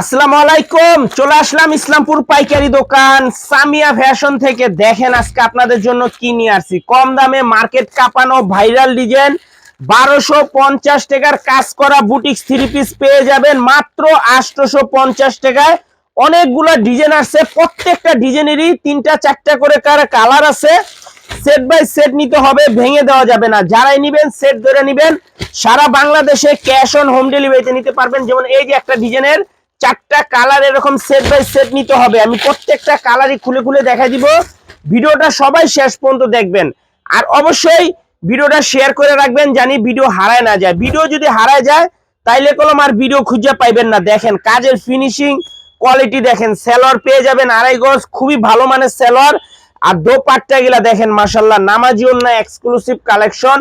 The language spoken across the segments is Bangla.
আসসালামু আলাইকুম। চলে আসলাম ইসলামপুর পাইকারি দোকান সামিয়া ফ্যাশন থেকে। দেখেন আজকে আপনাদের জন্য কি নিয়ে আসছি। কম দামে মার্কেট কাঁপানো ভাইরাল ডিজাইন 1250 টাকার কাজ করা বুটিক থ্রি পিস পেয়ে যাবেন মাত্র 850 টাকায়। অনেকগুলো ডিজাইন আছে, প্রত্যেকটা ডিজাইনেরই 3টা 4টা করে কালার আছে। সেট বাই সেট নিতে হবে, ভেঙে দেওয়া যাবে না। যারাই নিবেন সেট ধরে নিবেন। সারা বাংলাদেশে ক্যাশ অন হোম ডেলিভারিতে নিতে পারবেন। যেমন এই যে একটা ডিজাইনের 4টা কালার এরকম সেট বাই সেট নিতে হবে। আমি প্রত্যেকটা কালারই খুলে খুলে দেখাই দিব। ভিডিওটা সবাই শেষ পর্যন্ত দেখবেন, আর অবশ্যই ভিডিওটা শেয়ার করে রাখবেন জানি ভিডিও হারায় না যায়। ভিডিও যদি হারায় যায় তাইলে কলম আর ভিডিও খুঁজে পাইবেন না। দেখেন কাজের ফিনিশিং কোয়ালিটি দেখেন। সেলর পেয়ে যাবেন 2.5 গজ, খুবই ভালো মানের সেলর। আর দোপাট্টা গুলা দেখেন মাশাআল্লাহ, নামাজি ওন্না এক্সক্লুসিভ কালেকশন।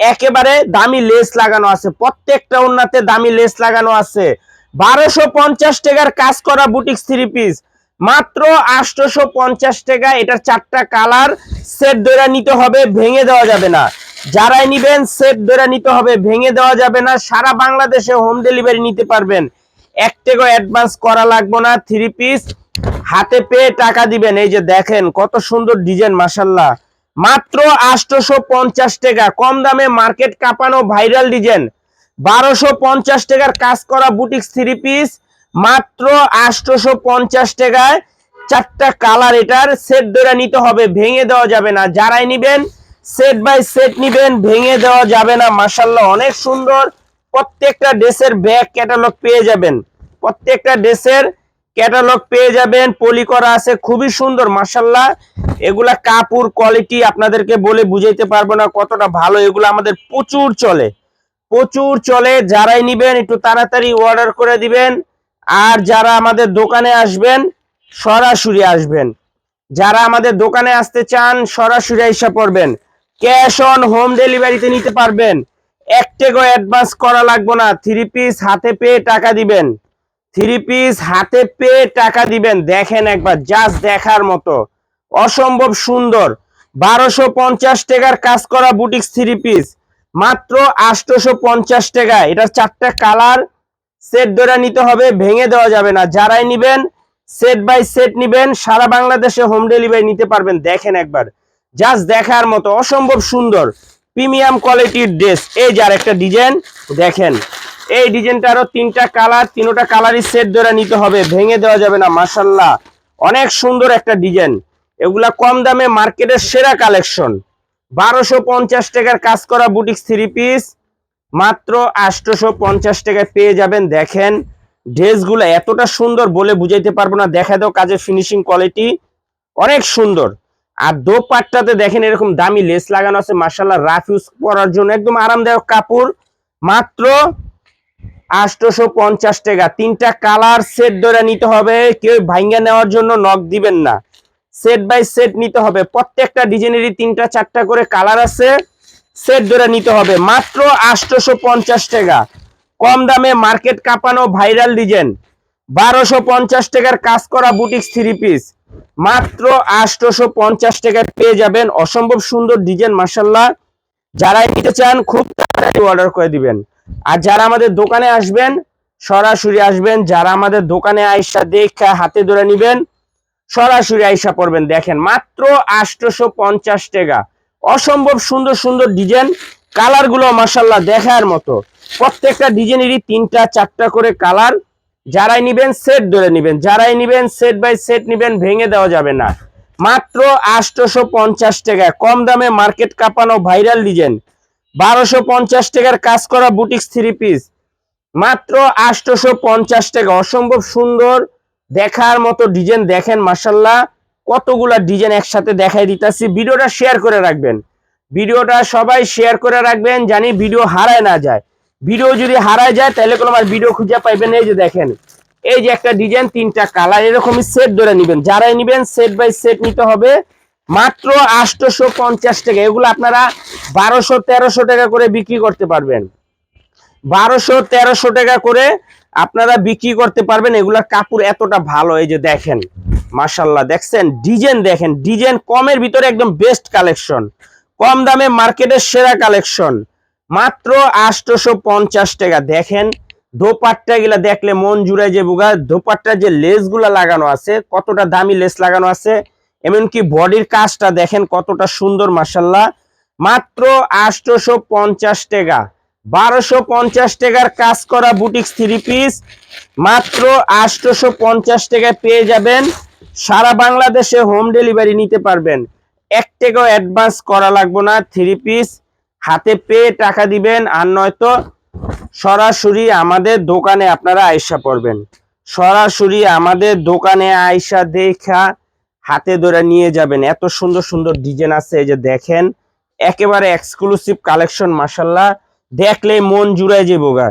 একেবারে দামি লেস লাগানো আছে, প্রত্যেকটা ওন্নাতে দামি লেস লাগানো আছে। 1250 টাকার কাজ করা বুটিক থ্রি পিস মাত্র 850 টাকা। এটার 4টা কালার সেট ধরে নিতে হবে, ভেঙে দেওয়া যাবে না। যারাই নিবেন সেট ধরে নিতে হবে, ভেঙে দেওয়া যাবে না। সারা বাংলাদেশে হোম ডেলিভারি নিতে পারবেন। 1 টাকা অ্যাডভান্স করা লাগবে না। থ্রি পিস হাতে পেয়ে টাকা দিবেন। এই যে দেখেন কত সুন্দর ডিজাইন মাশাআল্লাহ, মাত্র 850 টাকা। কম দামে মার্কেট কাঁপানো ভাইরাল ডিজাইন 1250 টাকার কাজ করা বুটিক্স থ্রি পিস মাত্র 850 টাকায়। 4টা কালার এটার সেট ধরে নিতে হবে, ভেঙে দেওয়া যাবে না। যারাই নিবেন সেট বাই সেট নিবেন, ভেঙে দেওয়া যাবে না। মাশাআল্লাহ অনেক সুন্দর। প্রত্যেকটা ড্রেসের ব্যাক ক্যাটালগ পেয়ে যাবেন, প্রত্যেকটা ড্রেসের ক্যাটালগ পেয়ে যাবেন, পলি করা আছে, খুবই সুন্দর মাশাআল্লাহ। এগুলা কাপড় কোয়ালিটি আপনাদেরকে বলে বুঝাইতে পারবো না কতটা ভালো। এগুলো আমাদের প্রচুর চলে, প্রচুর চলে। যারাই নিবেন একটু তাড়াতাড়ি অর্ডার করে দিবেন। আর যারা আমাদের দোকানে আসবেন সরাসরি আসবেন, যারা আমাদের দোকানে আসতে চান সরাসরি এসে পড়বেন। ক্যাশ অন হোম ডেলিভারিতে নিতে পারবেন। 1 টাকা অ্যাডভান্স করা লাগবে না। থ্রি পিস হাতে পেয়ে টাকা দিবেন, থ্রি পিস হাতে পেয়ে টাকা দিবেন। দেখেন একবার, জাস্ট দেখার মতো, অসম্ভব সুন্দর। 1250 টাকার কাজ করা বুটিক্স থ্রি পিস মাত্র 850 টাকা। এটার 4টা কালার সেট ধরে নিতে হবে, ভেঙে দেওয়া যাবে না। যারাই নিবেন সেট বাই সেট নিবেন, সারা বাংলাদেশে হোম ডেলিভারি নিতে পারবেন। দেখেন একবার, জাস্ট দেখার মতো, অসম্ভব সুন্দর প্রিমিয়াম কোয়ালিটির ড্রেস। এই যে আরেকটা ডিজাইন দেখেন, এই ডিজাইনটারও 3টা কালার, 3টা কালারই সেট ধরে নিতে হবে, ভেঙে দেওয়া যাবে না। মাশাআল্লাহ অনেক সুন্দর একটা ডিজাইন। এগুলা কম দামে মার্কেটের সেরা কালেকশন। 1250 টাকার কাজ করা বুটিক্স থ্রি পিস মাত্র 850 টাকায় পেয়ে যাবেন। দেখেন ড্রেসগুলো এতটা সুন্দর বলে বুঝাইতে পারবো না। দেখা দাও কাজের ফিনিশিং কোয়ালিটি অনেক সুন্দর। আর দোপাট্টাতে দেখেন এরকম দামি লেস লাগানো আছে মাশাআল্লাহ, রাফ ইউজ করার জন্য একদম আরামদায়ক কাপড়। মাত্র 850 টাকা। 3টা কালার সেট ধরে নিতে হবে, কেউ ভাঙ্গা নেওয়ার জন্য নক দিবেন না। সেট বাই সেট নিতে হবে। প্রত্যেকটা ডিজাইনেরই 3টা 4টা করে কালার আছে, সেট ধরে নিতে হবে। মাত্র 850 টাকা। কম দামে মার্কেট কাঁপানো ভাইরাল ডিজাইন 1250 টাকার কাজ করা বুটিক্স থ্রি পিস মাত্র 850 টাকায় পেয়ে যাবেন। অসম্ভব সুন্দর ডিজাইন মাশাআল্লাহ। যারাই নিতে চান খুব তাড়াতাড়ি অর্ডার করে দিবেন। আর যারা আমাদের দোকানে আসবেন সরাসরি আসবেন। যারা আমাদের দোকানে আইসা দেখা হাতে ধরে নিবেন, সরাসরি আইসা পড়বেন। দেখেন মাত্র 850 টাকা। অসম্ভব সুন্দর সুন্দর ডিজাইন, কালার গুলো মাশাআল্লাহ দেখার মতো। প্রত্যেকটা ডিজাইনেরই 3টা 4টা করে কালার। যারাই নিবেন সেট ধরে নিবেন, যারাই নিবেন সেট বাই সেট নিবেন, ভেঙে দেওয়া যাবে না। মাত্র 850 টাকা। কম দামে মার্কেট কাঁপানো ভাইরাল ডিজাইন 1250 টাকার কাজ করা বুটিক্স থ্রি পিস মাত্র 850 টাকা। অসম্ভব সুন্দর দেখার মতো ডিজাইন। দেখেন মাশাআল্লাহ কতগুলা ডিজাইন একসাথে দেখাই দিতেছি। ভিডিওটা শেয়ার করে রাখবেন, ভিডিওটা সবাই শেয়ার করে রাখবেন জানি ভিডিও হারায় না যায়। ভিডিও যদি হারায় যায় তাহলে কোনো আর ভিডিও খুঁজে পাইবেন। এই যে দেখেন, এই যে একটা ডিজাইন, 3টা কালার, এরকমই সেট ধরে নিবেন। যারাই নিবেন সেট বাই সেট নিতে হবে। মাত্র 850 টাকা। এগুলো আপনারা 1200-1300 টাকা করে বিক্রি করতে পারবেন। 1200-1300 টাকা করে আপনারা বিক্রি করতে পারবেন। এগুলা কাপড় এতটা ভালো। এই যে দেখেন মাশাআল্লাহ, দেখছেন ডিজাইন, দেখেন ডিজাইন কমের ভিতরে একদম বেস্ট কালেকশন, কম দামে মার্কেটের সেরা কালেকশন। মাত্র 850 টাকা। দেখেন দোপাট্টা গুলা দেখলে মন জুড়ে যে বুগা। দোপাট্টার যে লেস গুলা লাগানো আছে, কতটা দামি লেস লাগানো আছে, এমনকি বডির কাজটা দেখেন কতটা সুন্দর মাশাল্লাহ। মাত্র 850 টাকা, 1250 টাকার কাজ করা বুটিক্স থ্রি পিস মাত্র 850 টাকায় পেয়ে যাবেন। সারা বাংলাদেশে হোম ডেলিভারি নিতে পারবেন। 1 টাকাও অ্যাডভান্স করা লাগবে না। থ্রি পিস হাতে পেয়ে টাকা দিবেন, আর নয়তো সরাসরি আমাদের দোকানে আপনারা আয়সা পড়বেন। সরাসরি আমাদের দোকানে আয়সা দেখা হাতে ধরে নিয়ে যাবেন। এত সুন্দর সুন্দর ডিজাইন আছে, এই যে দেখেন একেবারে এক্সক্লুসিভ কালেকশন মাশাল্লাহ। দেখলেই মন জুড়ায় যাবো গা,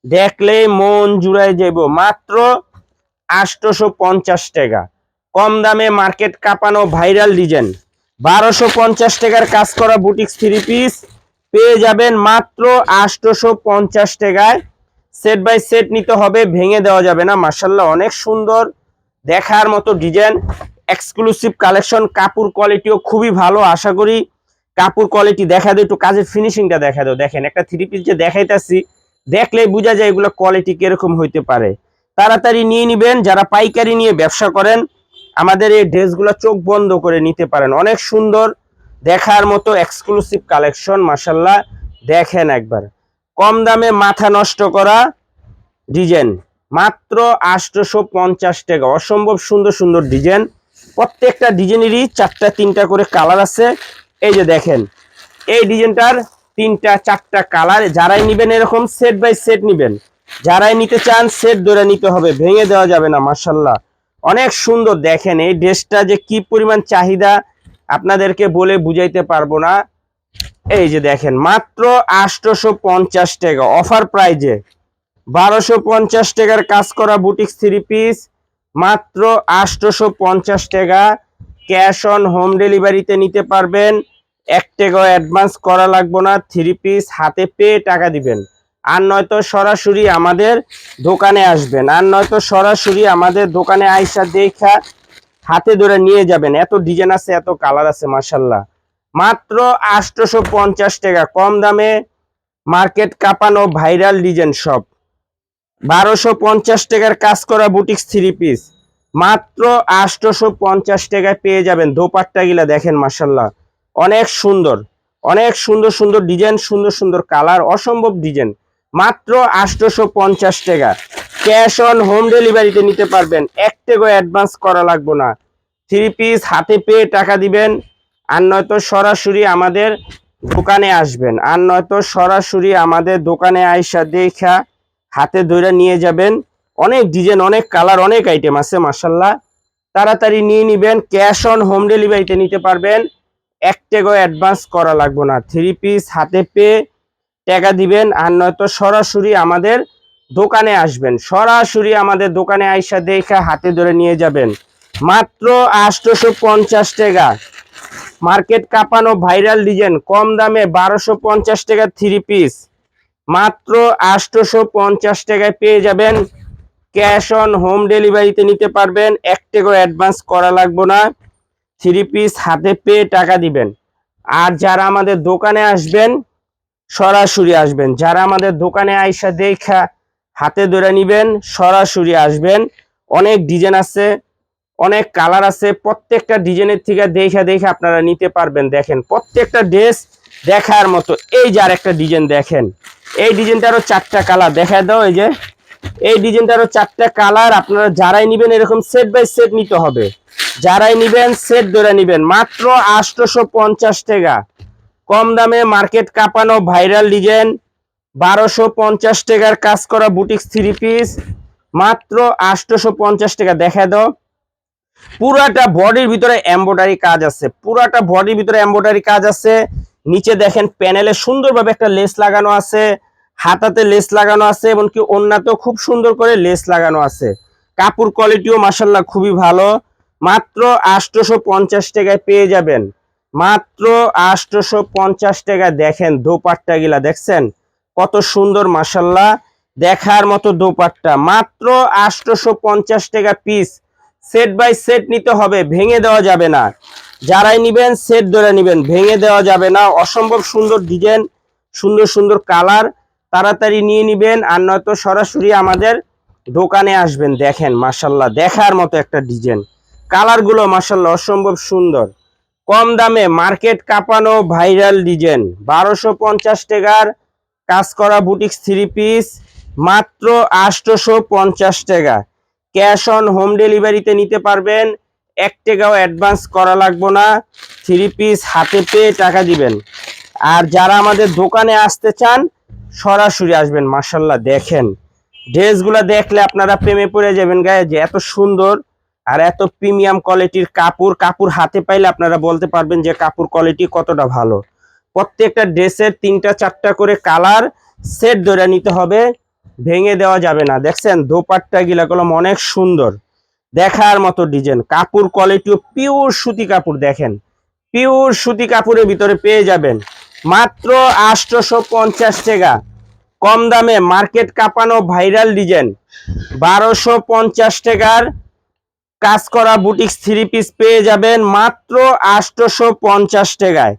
দেখলেই মন জুড়ায় যাবো। মাত্র 850 টাকা, কম দামে মার্কেট কাঁপানো ভাইরাল ডিজাইন। 1250 টাকার কাজ করা বুটিক্স থ্রি পিস পেয়ে যাবেন মাত্র 850 টাকায়। সেট বাই সেট নিতে হবে, ভেঙে দেওয়া যাবে না। মাশাল্লাহ অনেক সুন্দর, দেখার মতো ডিজাইন, এক্সক্লুসিভ কালেকশন। কাপড় কোয়ালিটিও খুবই ভালো। আশা করি কাপড় কোয়ালিটি দেখা দেয়, একটু কাজের ফিনিশিংটা দেখা দাও। দেখেন একটা থ্রি পিস যে দেখাইতেছি, দেখলেই বোঝা যায় এগুলো কোয়ালিটি কিরকম হইতে পারে। তাড়াতাড়ি নিয়ে নিবেন। যারা পাইকারি নিয়ে ব্যবসা করেন, আমাদের এই ড্রেসগুলো চোখ বন্ধ করে নিতে পারেন। অনেক সুন্দর, দেখার মতো এক্সক্লুসিভ কালেকশন মাশাল্লাহ। দেখেন একবার, কম দামে মাথা নষ্ট করা ডিজাইন মাত্র 850 টাকা। অসম্ভব সুন্দর সুন্দর ডিজাইন, প্রত্যেকটা ডিজাইনেরই 4টা 3টা করে কালার আছে। এই যে দেখেন এই ডিজাইনটার 3টা 4টা কালার। যারাই নিবেন এরকম সেট বাই সেট নিবেন, যারাই নিতে চান সেট ধরে নিতে হবে, ভেঙে দেওয়া যাবে না। মাশাল্লাহ অনেক সুন্দর। দেখেন এই ড্রেসটা যে কি পরিমাণ চাহিদা আপনাদেরকে বলে বুঝাইতে পারবো না। এই যে দেখেন মাত্র 850 টাকা অফার প্রাইজে। 1250 টাকার কাজ করা বুটিক্স থ্রি পিস মাত্র 850 টাকা। ক্যাশ অন হোম ডেলিভারিতে নিতে পারবেন। 1 টাকাও অ্যাডভান্স করা লাগবে না। থ্রি পিস হাতে পেয়ে টাকা দিবেন, আর নয়তো সরাসরি আমাদের দোকানে আসবেন, আর নয়তো সরাসরি আমাদের দোকানে আইসা দেখা হাতে ধরে নিয়ে যাবেন। এত ডিজাইন আছে, এত কালার আছে মাশাল্লাহ। মাত্র 850 টাকা, কম দামে মার্কেট কাঁপানো ভাইরাল ডিজাইন সব। 1250 টাকার কাজ করা বুটিক্স থ্রি পিস মাত্র 850 টাকায় পেয়ে যাবেন। দোপাট্টা গিলা দেখেন মাশাল্লাহ অনেক সুন্দর, অনেক সুন্দর সুন্দর ডিজাইন, সুন্দর সুন্দর কালার, অসম্ভব ডিজাইন। মাত্র 850 টাকা। ক্যাশ অন হোম ডেলিভারিতে নিতে পারবেন। 1 টাকাও অ্যাডভান্স করা লাগবে না। থ্রি পিস হাতে পেয়ে টাকা দিবেন, আর নয়তো সরাসরি আমাদের দোকানে আসবেন, আর নয়তো সরাসরি আমাদের দোকানে আইসা দেখা হাতে ধরে নিয়ে যাবেন। অনেক ডিজাইন, অনেক কালার, অনেক আইটেম আছে মাশাল্লাহ। তাড়াতাড়ি নিয়ে নিবেন। ক্যাশ অন হোম ডেলিভারিতে নিতে পারবেন। 1 টাকাও অ্যাডভান্স করা লাগবে না। থ্রি পিস হাতে পেয়ে টাকা দিবেন, আর নয়তো সরাসরি আমাদের দোকানে আসবেন। সরাসরি আমাদের দোকানে আইসা দেখা হাতে ধরে নিয়ে যাবেন। মাত্র 850 টাকা, মার্কেট কাঁপানো ভাইরাল ডিজাইন, কম দামে 1250 টাকা থ্রি পিস মাত্র 850 টাকায় পেয়ে যাবেন। ক্যাশ অন হোম ডেলিভারিতে নিতে পারবেন। 1 টাকাও অ্যাডভান্স করা লাগবে না। থ্রি পিস হাতে পেয়ে টাকা দিবেন। আর যারা আমাদের দোকানে আসবেন, সরাসরি আসবেন। যারা আমাদের দোকানে আইসা দেখা হাতে ধরে নিবেন, সরাসরি আসবেন। অনেক ডিজাইন আছে, অনেক কালার আছে। প্রত্যেকটা ডিজাইনের থেকে দেখা দেখা আপনারা নিতে পারবেন। দেখেন প্রত্যেকটা ড্রেস দেখার মতো। এই যে আরেকটা ডিজাইন দেখেন, এই ডিজাইনটারও 4টা কালার দেখা দাও। এই যে এই ডিজাইনটারও 4টা কালার। আপনারা যারাই নিবেন এরকম সেট বাই সেট নিতে হবে। যারাই নিবেন সেট ধরে নিবেন। মাত্র 850 টাকা, কম দামে মার্কেট কাঁপানো ভাইরাল ডিজাইন। 1250 টাকার কাজ করা বুটিক্স থ্রি পিস মাত্র 850 টাকা। দেখা দাও পুরাটা বডির ভিতরে এমব্রয়ডারি কাজ আছে, পুরাটা বডির ভিতরে এমব্রয়ডারি কাজ আছে। নিচে দেখেন প্যানেলে সুন্দরভাবে একটা লেস লাগানো আছে, হাতাতে লেস লাগানো আছে, এমনকি ওন্নাতেও খুব সুন্দর করে লেস লাগানো আছে। কাপড় কোয়ালিটিও মাশাল্লাহ খুবই ভালো। মাত্র 850 টাকায় পেয়ে যাবেন। মাত্র 850 টাকা। দেখেন দোপাট্টা গিলা দেখছেন কত সুন্দর মাশাল্লাহ, দেখার মতো দোপাট্টা। মাত্র 850 টাকা পিস। সেট বাই সেট নিতে হবে, ভেঙে দেওয়া যাবে না। যারাই নিবেন সেট ধরে নিবেন, ভেঙে দেওয়া যাবে না। অসম্ভব সুন্দর ডিজাইন, সুন্দর সুন্দর কালার। তাড়াতাড়ি নিয়ে নিবেন, আর নয়তো সরাসরি আমাদের দোকানে আসবেন। দেখেন মাশাল্লাহ দেখার মতো একটা ডিজাইন, কালারগুলো মাশাল্লাহ অসম্ভব সুন্দর। কম দামে মার্কেট কাঁপানো ভাইরাল ডিজাইন, 1250 টাকার কাজ করা বুটিক্স থ্রি পিস, মাত্র 850 টাকা। ক্যাশ অন হোম ডেলিভারিতে নিতে পারবেন, 1 টাকাও অ্যাডভান্স করা লাগবে না। থ্রি পিস হাতে পেয়ে টাকা দিবেন। আর যারা আমাদের দোকানে আসতে চান সরাসরি আসবেন। মাশাল্লাহ দেখেন ড্রেসগুলো দেখলে আপনারা প্রেমে পড়ে যাবেন গায়ে, যে এত সুন্দর আর এত প্রিমিয়াম কোয়ালিটির কাপড়। কাপড় হাতে পাইলে আপনারা বলতে পারবেন যে কাপড় কোয়ালিটি কতটা ভালো। প্রত্যেকটা ড্রেসের 3টা 4টা করে কালার সেট ধরে নিতে হবে, ভেঙে দেওয়া যাবে না। দেখছেন দোপাট্টা গিলাগুলো অনেক সুন্দর, দেখার মতো ডিজাইন। কাপড় কোয়ালিটিও পিওর সুতি কাপড়, দেখেন পিওর সুতি কাপড়ের ভিতরে পেয়ে যাবেন মাত্র 850 টাকা। কম দামে মার্কেট কাঁপানো ভাইরাল ডিজাইন, 1250 টাকার কাজ করা বুটিক্স থ্রি পিস পেয়ে যাবেন মাত্র 850 টাকায়।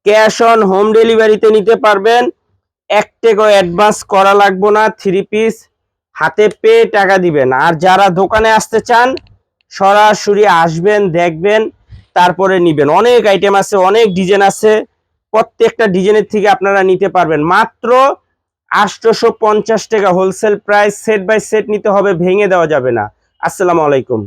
ক্যাশ অন হোম ডেলিভারিতে নিতে পারবেন, 1 টাকাও অ্যাডভান্স করা লাগবে না। থ্রি পিস হাতে পেয়ে টাকা দিবেন। আর যারা দোকানে আসতে চান সরাসরি আসবেন, দেখবেন, তারপরে নিবেন। অনেক আইটেম আছে, অনেক ডিজাইন আছে, প্রত্যেকটা ডিজাইনের থেকে আপনারা নিতে পারবেন মাত্র 850 টাকা wholesale price. Set by set নিতে হবে, ভেঙে দেওয়া যাবে না। আসসালামু আলাইকুম।